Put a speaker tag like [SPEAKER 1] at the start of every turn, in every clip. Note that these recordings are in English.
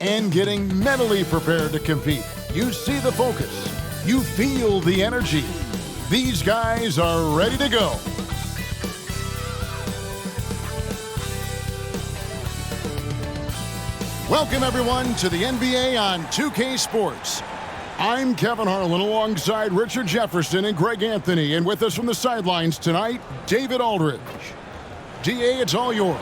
[SPEAKER 1] and getting mentally prepared to compete. You see the focus. You feel the energy. These guys are ready to go. Welcome, everyone, to the NBA on 2K Sports. I'm Kevin Harlan alongside Richard Jefferson and Greg Anthony, and with us from the sidelines tonight, David Aldridge. DA, it's all yours.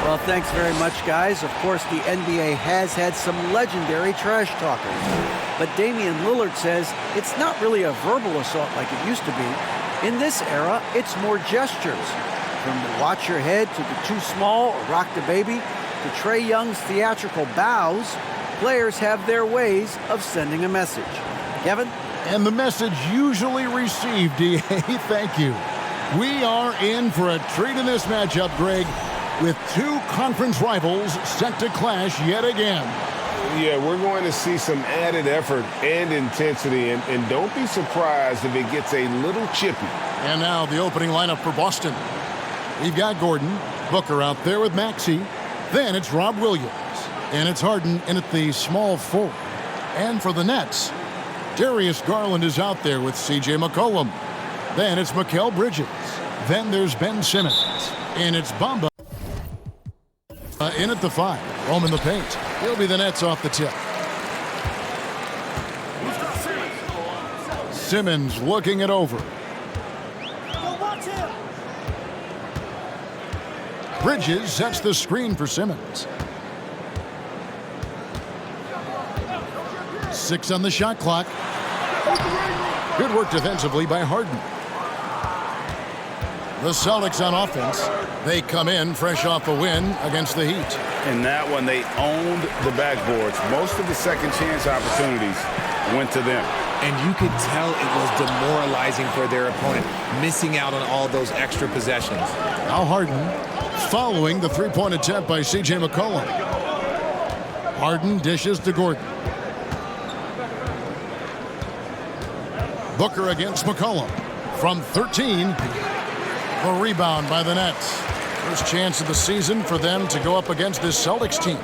[SPEAKER 2] Well, thanks very much, guys. Of course, the NBA has had some legendary trash talkers. But Damian Lillard says it's not really a verbal assault like it used to be. In this era, it's more gestures. From the watch your head to the too small or rock the baby to Trae Young's theatrical bows, players have their ways of sending a message. Kevin?
[SPEAKER 1] And the message usually received, DA, thank you. We are in for a treat in this matchup, Greg, with two conference rivals set to clash yet again.
[SPEAKER 3] Yeah, we're going to see some added effort and intensity, and don't be surprised if it gets a little chippy.
[SPEAKER 1] And now the opening lineup for Boston. We've got Gordon, Booker out there with Maxey. Then it's Rob Williams, and it's Harden in at the small forward. And for the Nets, Darius Garland is out there with C.J. McCollum. Then it's Mikal Bridges. Then there's Ben Simmons. And it's Bamba in at the 5. Home in the paint. He'll be the Nets off the tip. Simmons looking it over. Bridges sets the screen for Simmons. 6 on the shot clock. Good work defensively by Harden. The Celtics on offense. They come in fresh off a win against the Heat.
[SPEAKER 3] In that one, they owned the backboards. Most of the second chance opportunities went to them.
[SPEAKER 4] And you could tell it was demoralizing for their opponent, missing out on all those extra possessions.
[SPEAKER 1] Now Harden following the three-point attempt by C.J. McCollum. Harden dishes to Gordon. Booker against McCollum. From 13, the rebound by the Nets. First chance of the season for them to go up against this Celtics team.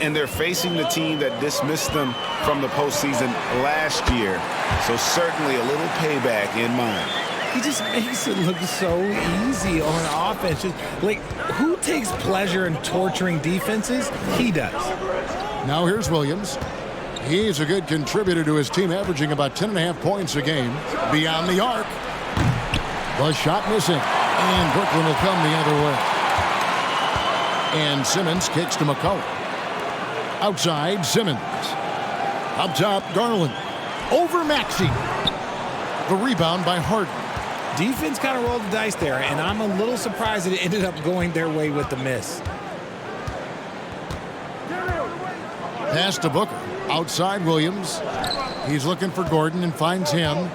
[SPEAKER 3] And they're facing the team that dismissed them from the postseason last year. So certainly a little payback in mind.
[SPEAKER 4] He just makes it look so easy on offense. Just, like, who takes pleasure in torturing defenses? He does.
[SPEAKER 1] Now here's Williams. He's a good contributor to his team, averaging about 10.5 points a game. Beyond the arc. The shot missing. And Brooklyn will come the other way. And Simmons kicks to McCollum. Outside, Simmons. Up top, Garland. Over Maxey. The rebound by Harden.
[SPEAKER 4] Defense kind of rolled the dice there, and I'm a little surprised that it ended up going their way with the miss.
[SPEAKER 1] Pass to Booker. Outside, Williams. He's looking for Gordon and finds him.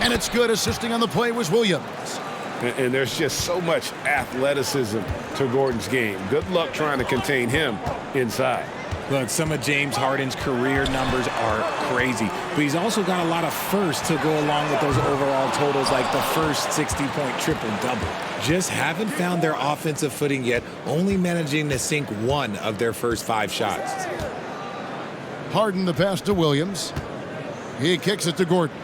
[SPEAKER 1] And it's good. Assisting on the play was Williams.
[SPEAKER 3] And there's just so much athleticism to Gordon's game. Good luck trying to contain him inside.
[SPEAKER 4] Look, some of James Harden's career numbers are crazy, but he's also got a lot of firsts to go along with those overall totals, like the first 60-point triple-double. Just haven't found their offensive footing yet, only managing to sink one of their first 5 shots.
[SPEAKER 1] Harden the pass to Williams. He kicks it to Gordon.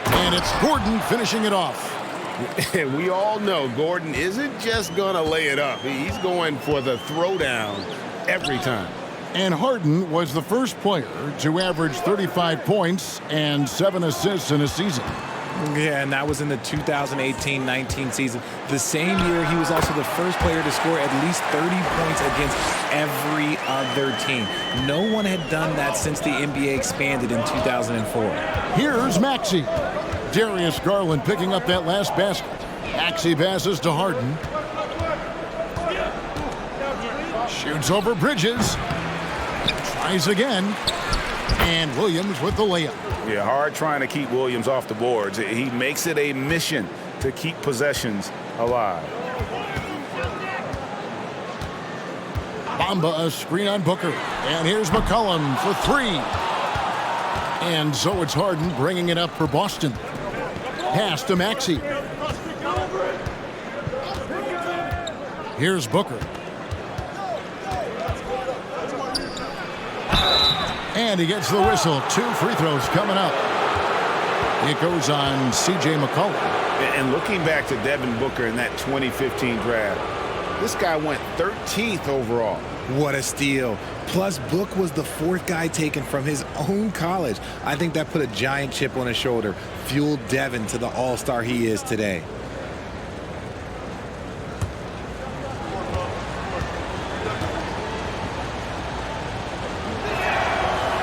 [SPEAKER 1] And it's Gordon finishing it off.
[SPEAKER 3] And we all know Gordon isn't just going to lay it up. He's going for the throwdown every time.
[SPEAKER 1] And Harden was the first player to average 35 points and 7 assists in a season.
[SPEAKER 4] Yeah, and that was in the 2018-19 season. The same year, he was also the first player to score at least 30 points against every other team. No one had done that since the NBA expanded in 2004.
[SPEAKER 1] Here's Maxey. Darius Garland picking up that last basket. Maxey passes to Harden. Shoots over Bridges. Tries again. And Williams with the layup.
[SPEAKER 3] Yeah, hard trying to keep Williams off the boards. He makes it a mission to keep possessions alive.
[SPEAKER 1] Bamba a screen on Booker. And here's McCollum for 3. And so it's Harden bringing it up for Boston. Pass to Maxey. Here's Booker. And he gets the whistle. 2 free throws coming up. It goes on C.J. McCollum.
[SPEAKER 3] And looking back to Devin Booker in that 2015 draft, this guy went 13th overall.
[SPEAKER 4] What a steal. Plus, Book was the 4th guy taken from his own college. I think that put a giant chip on his shoulder, fueled Devin to the all-star he is today.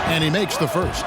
[SPEAKER 1] And he makes the first.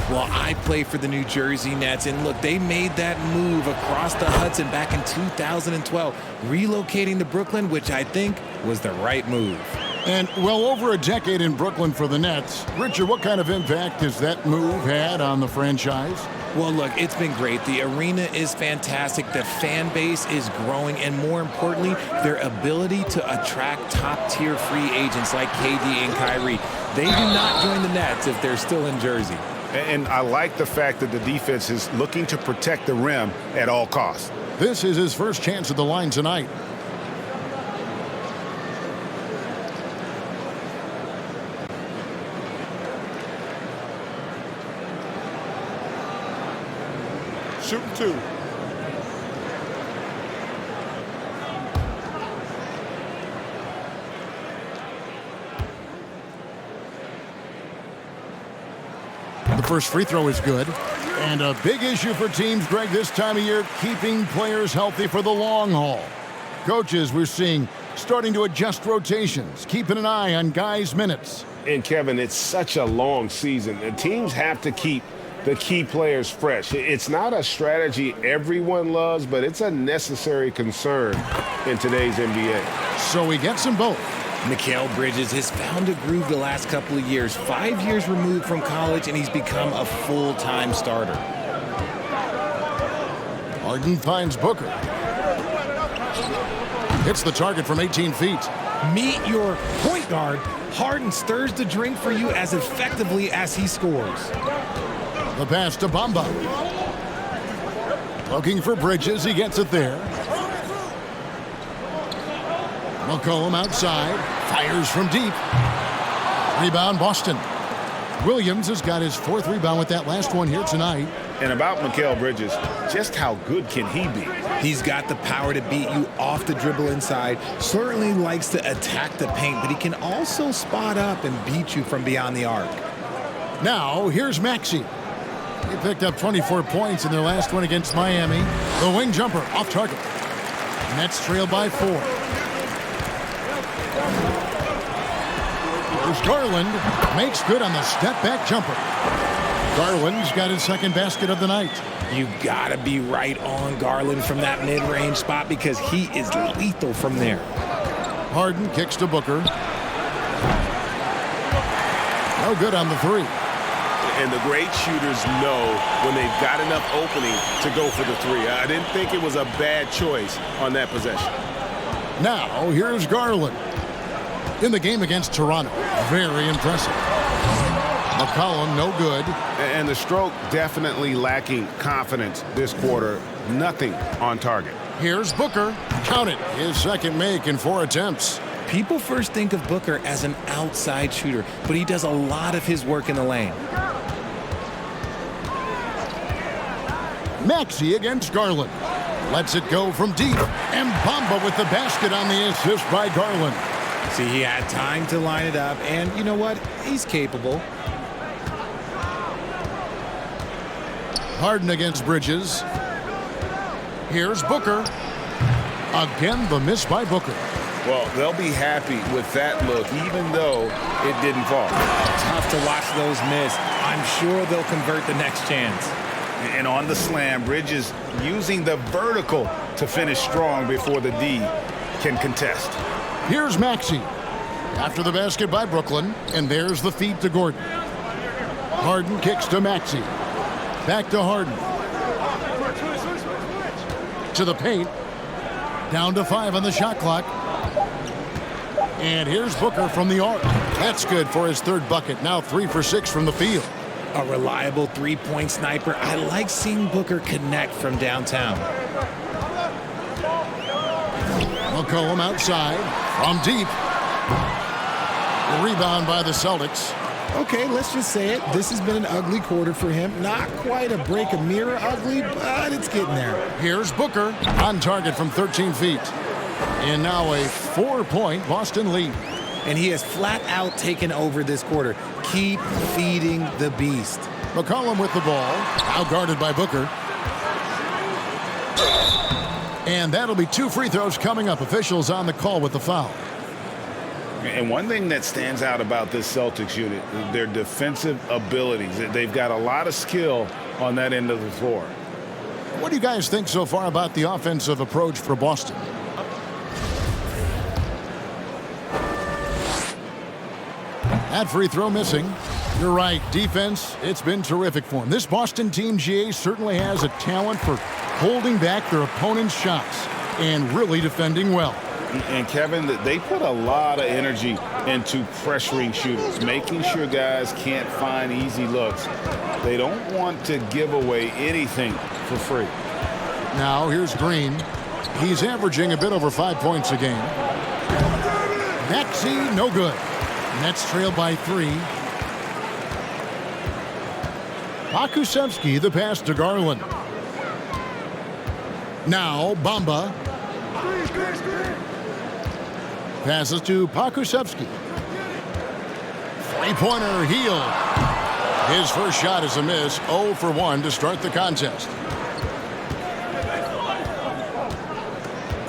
[SPEAKER 4] Well, I play for the New Jersey Nets, and look, they made that move across the Hudson back in 2012, relocating to Brooklyn, which I think was the right move.
[SPEAKER 1] And well over a decade in Brooklyn for the Nets. Richard, what kind of impact has that move had on the franchise?
[SPEAKER 4] Well, look, it's been great. The arena is fantastic. The fan base is growing. And more importantly, their ability to attract top-tier free agents like KD and Kyrie. They do not join the Nets if they're still in Jersey.
[SPEAKER 3] And I like the fact that the defense is looking to protect the rim at all costs.
[SPEAKER 1] This is his first chance at the line tonight.
[SPEAKER 3] Shooting 2.
[SPEAKER 1] The first free throw is good. And a big issue for teams, Greg, this time of year, keeping players healthy for the long haul. Coaches, we're seeing, starting to adjust rotations, keeping an eye on guys' minutes.
[SPEAKER 3] And, Kevin, it's such a long season. The teams have to keep the key players fresh. It's not a strategy everyone loves, but it's a necessary concern in today's NBA.
[SPEAKER 1] So he gets them both.
[SPEAKER 4] Mikal Bridges has found a groove the last couple of years. 5 years removed from college, and he's become a full-time starter.
[SPEAKER 1] Harden finds Booker. Hits the target from 18 feet.
[SPEAKER 4] Meet your point guard. Harden stirs the drink for you as effectively as he scores.
[SPEAKER 1] The pass to Bamba. Looking for Bridges. He gets it there. McCollum outside. Fires from deep. Rebound, Boston. Williams has got his 4th rebound with that last one here tonight.
[SPEAKER 3] And about Mikal Bridges, just how good can he be?
[SPEAKER 4] He's got the power to beat you off the dribble inside. Certainly likes to attack the paint, but he can also spot up and beat you from beyond the arc.
[SPEAKER 1] Now, here's Maxey. He picked up 24 points in their last one against Miami. The wing jumper off target. Nets trail by 4. Here's Garland. Makes good on the step-back jumper. Garland's got his 2nd basket of the night.
[SPEAKER 4] You gotta be right on Garland from that mid-range spot because he is lethal from there.
[SPEAKER 1] Harden kicks to Booker. No good on the 3.
[SPEAKER 3] And the great shooters know when they've got enough opening to go for the 3. I didn't think it was a bad choice on that possession.
[SPEAKER 1] Now, here's Garland. In the game against Toronto, very impressive. McCollum, no good.
[SPEAKER 3] And the stroke definitely lacking confidence this quarter. Nothing on target.
[SPEAKER 1] Here's Booker. Count it. His 2nd make in 4 attempts.
[SPEAKER 4] People first think of Booker as an outside shooter, but he does a lot of his work in the lane.
[SPEAKER 1] Maxey against Garland. Lets it go from deep. And Bamba with the basket on the assist by Garland.
[SPEAKER 4] See, he had time to line it up, and you know what? He's capable.
[SPEAKER 1] Harden against Bridges. Here's Booker. Again, the miss by Booker.
[SPEAKER 3] Well, they'll be happy with that look, even though it didn't fall.
[SPEAKER 4] Tough to watch those miss. I'm sure they'll convert the next chance.
[SPEAKER 3] And on the slam, Bridges using the vertical to finish strong before the D can contest.
[SPEAKER 1] Here's Maxey. After the basket by Brooklyn, and there's the feed to Gordon. Harden kicks to Maxey. Back to Harden. To the paint. Down to 5 on the shot clock. And here's Booker from the arc. That's good for his 3rd bucket. Now 3 for 6 from the field.
[SPEAKER 4] A reliable 3-point sniper. I like seeing Booker connect from downtown.
[SPEAKER 1] McCollum outside from deep. Rebound by the Celtics.
[SPEAKER 4] Okay, let's just say it. This has been an ugly quarter for him. Not quite a break a mirror ugly, but it's getting there.
[SPEAKER 1] Here's Booker on target from 13 feet. And now a 4-point Boston lead.
[SPEAKER 4] And he has flat out taken over this quarter. Keep feeding the beast.
[SPEAKER 1] McCollum with the ball, out guarded by Booker. And that'll be 2 free throws coming up. Officials on the call with the foul.
[SPEAKER 3] And one thing that stands out about this Celtics unit, their defensive abilities. They've got a lot of skill on that end of the floor.
[SPEAKER 1] What do you guys think so far about the offensive approach for Boston? That free throw missing. You're right, defense, it's been terrific for them. This Boston team, GA, certainly has a talent for holding back their opponent's shots and really defending well.
[SPEAKER 3] And Kevin, they put a lot of energy into pressuring shooters, making sure guys can't find easy looks. They don't want to give away anything for free.
[SPEAKER 1] Now here's Green. He's averaging a bit over 5 points a game. Maxey, no good. Nets trail by 3. Pakusevsky, the pass to Garland. Now Bamba. Passes to Pakusevsky. Three-pointer, Heel. His first shot is a miss. 0 for 1 to start the contest.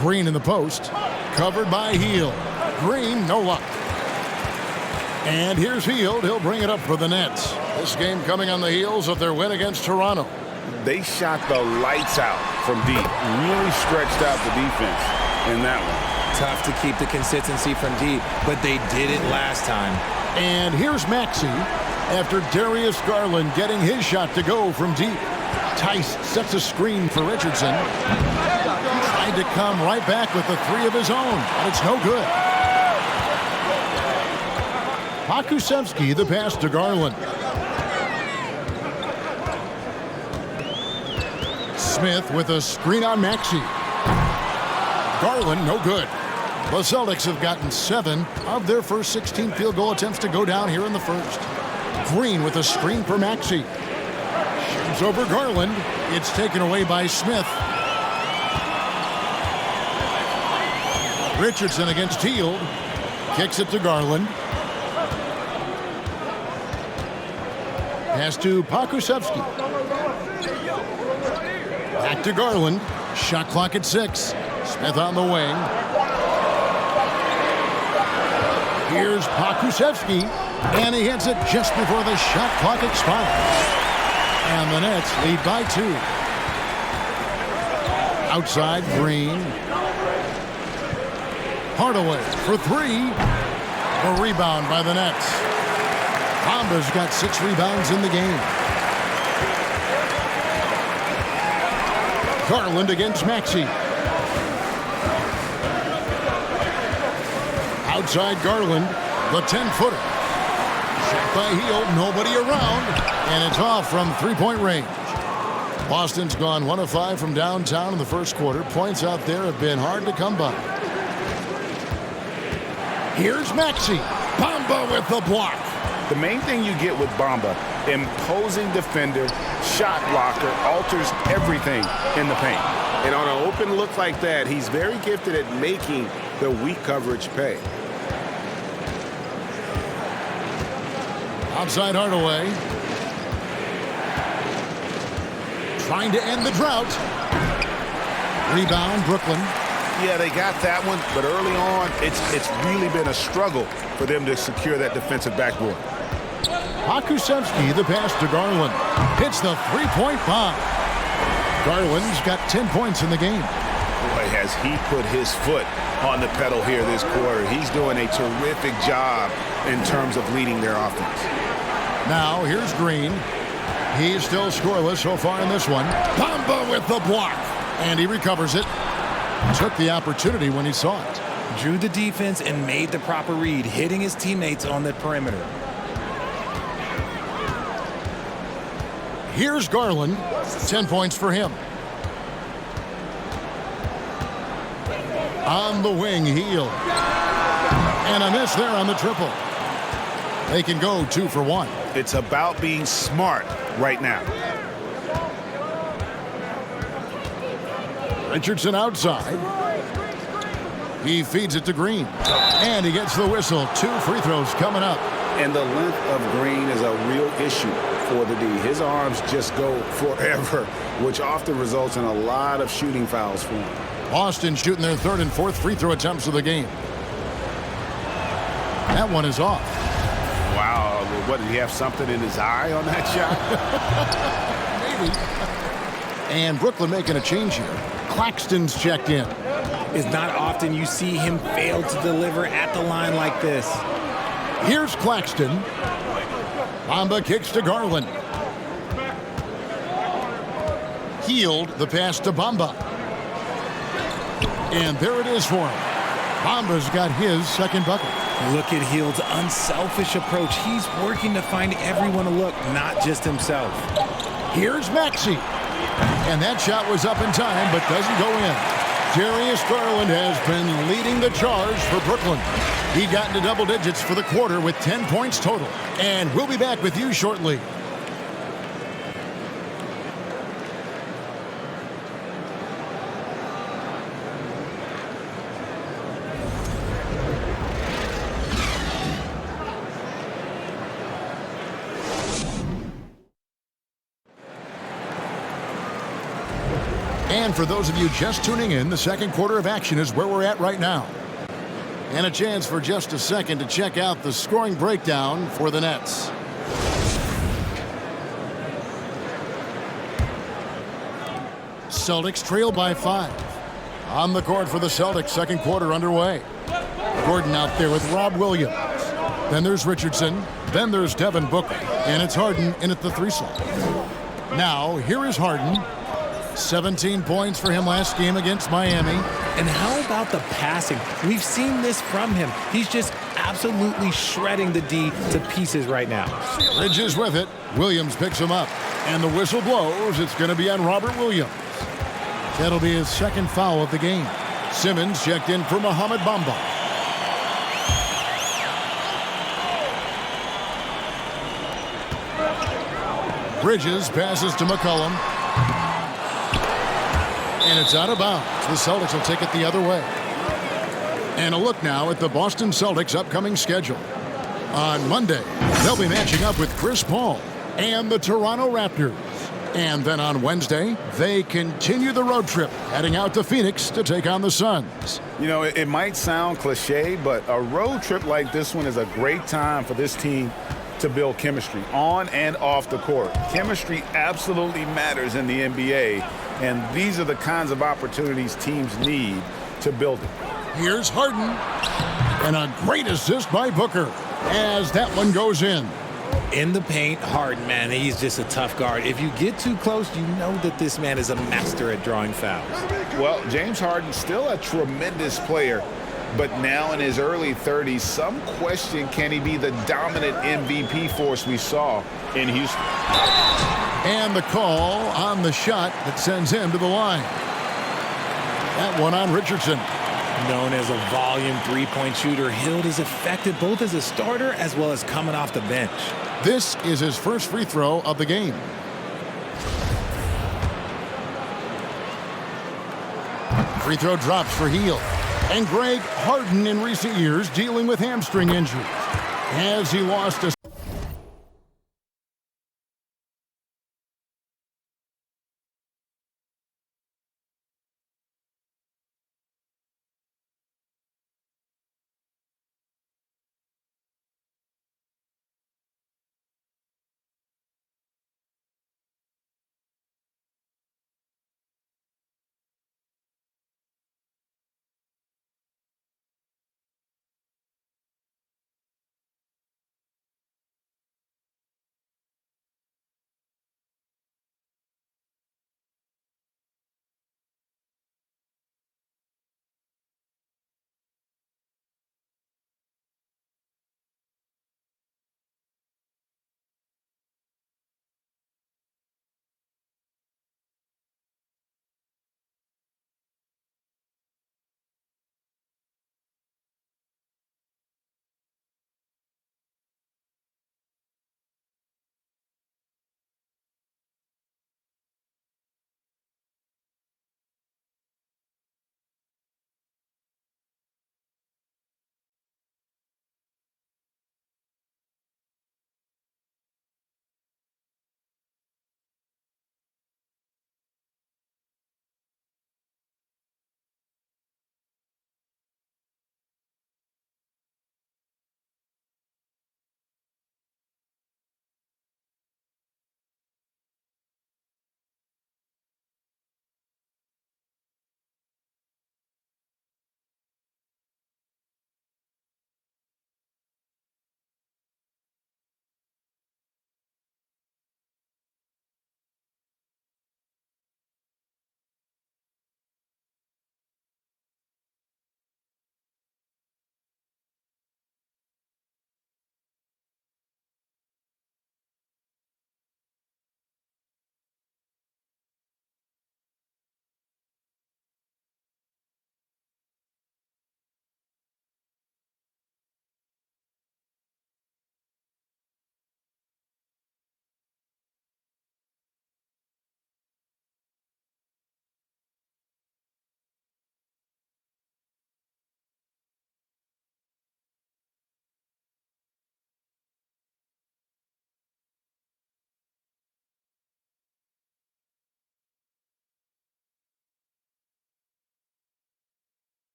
[SPEAKER 1] Green in the post. Covered by Heel. Green, no luck. And here's Hield. He'll bring it up for the Nets. This game coming on the heels of their win against Toronto.
[SPEAKER 3] They shot the lights out from deep. Really stretched out the defense in that one.
[SPEAKER 4] Tough to keep the consistency from deep, but they did it last time.
[SPEAKER 1] And here's Maxey after Darius Garland getting his shot to go from deep. Tice sets a screen for Richardson. Tried to come right back with the 3 of his own, but it's no good. Pakusevsky, the pass to Garland. Smith with a screen on Maxey. Garland, no good. The Celtics have gotten 7 of their first 16 field goal attempts to go down here in the first. Green with a screen for Maxey. Shoots over Garland. It's taken away by Smith. Richardson against Hield. Kicks it to Garland. Pass to Pakusevsky. Back to Garland. Shot clock at 6. Smith on the wing. Here's Pakusevsky, and he hits it just before the shot clock expires. And the Nets lead by 2. Outside, Green. Hardaway for 3. A rebound by the Nets. Bamba's got 6 rebounds in the game. Garland against Maxey. Outside Garland, the 10-footer. Shot by Hield, nobody around, and it's off from 3-point range. Boston's gone 1 of 5 from downtown in the first quarter. Points out there have been hard to come by. Here's Maxey. Bamba with the block.
[SPEAKER 3] The main thing you get with Bamba, imposing defender, shot blocker, alters everything in the paint. And on an open look like that, he's very gifted at making the weak coverage pay.
[SPEAKER 1] Outside Hardaway. Trying to end the drought. Rebound, Brooklyn.
[SPEAKER 3] Yeah, they got that one, but early on, it's really been a struggle for them to secure that defensive backboard.
[SPEAKER 1] Pakusevsky, the pass to Garland. Hits the 3-point bomb. Garland's got 10 points in the game.
[SPEAKER 3] Boy, has he put his foot on the pedal here this quarter. He's doing a terrific job in terms of leading their offense.
[SPEAKER 1] Now, here's Green. He's still scoreless so far in this one. Bamba with the block. And he recovers it. Took the opportunity when he saw it.
[SPEAKER 4] Drew the defense and made the proper read, hitting his teammates on the perimeter.
[SPEAKER 1] Here's Garland. 10 points for him. On the wing, Hield. And a miss there on the triple. They can go 2 for 1.
[SPEAKER 5] It's about being smart right now.
[SPEAKER 1] Richardson outside. He feeds it to Green. And he gets the whistle. 2 free throws coming up.
[SPEAKER 5] And the length of Green is a real issue for the D. His arms just go forever, which often results in a lot of shooting fouls for him.
[SPEAKER 1] Boston shooting their 3rd and 4th free throw attempts of the game. That one is off.
[SPEAKER 5] Wow. What, did he have something in his eye on that shot?
[SPEAKER 1] Maybe. And Brooklyn making a change here. Claxton's checked in.
[SPEAKER 4] It's not often you see him fail to deliver at the line like this.
[SPEAKER 1] Here's Claxton. Bamba kicks to Garland. Hield the pass to Bamba. And there it is for him. Bamba's got his 2nd bucket.
[SPEAKER 4] Look at Hield's unselfish approach. He's working to find everyone to look, not just himself.
[SPEAKER 1] Here's Maxey. And that shot was up in time, but doesn't go in. Darius Garland has been leading the charge for Brooklyn. He got into double digits for the quarter with 10 points total. And we'll be back with you shortly. And for those of you just tuning in, the 2nd quarter of action is where we're at right now. And a chance for just a second to check out the scoring breakdown for the Nets. Celtics trail by 5. On the court for the Celtics, 2nd quarter underway. Gordon out there with Rob Williams. Then there's Richardson. Then there's Devin Booker. And it's Harden in at the 3 slot. Now, here is Harden. 17 points for him last game against Miami.
[SPEAKER 4] And how about the passing? We've seen this from him. He's just absolutely shredding the D to pieces right now.
[SPEAKER 1] Bridges with it. Williams picks him up. And the whistle blows. It's going to be on Robert Williams. That'll be his 2nd foul of the game. Simmons checked in for Mohamed Bamba. Bridges passes to McCollum. And it's out of bounds. The Celtics will take it the other way. And a look now at the Boston Celtics' upcoming schedule. On Monday, they'll be matching up with Chris Paul and the Toronto Raptors. And then on Wednesday, they continue the road trip, heading out to Phoenix to take on the Suns.
[SPEAKER 5] You know, it might sound cliche, but a road trip like this one is a great time for this team to build chemistry on and off the court. Chemistry absolutely matters in the NBA, and these are the kinds of opportunities teams need to build it.
[SPEAKER 1] Here's Harden, and a great assist by Booker as that one goes in.
[SPEAKER 4] In the paint, Harden, man, he's just a tough guard. If you get too close, you know that this man is a master at drawing fouls.
[SPEAKER 5] Well, James Harden's still a tremendous player, but now in his early 30s, some question, can he be the dominant MVP force we saw in Houston?
[SPEAKER 1] And the call on the shot that sends him to the line. That one on Richardson.
[SPEAKER 4] Known as a volume three-point shooter, Hield is effective both as a starter as well as coming off the bench.
[SPEAKER 1] This is his 1st free throw of the game. Free throw drops for Hield. And Greg Harden in recent years dealing with hamstring injuries. As he lost a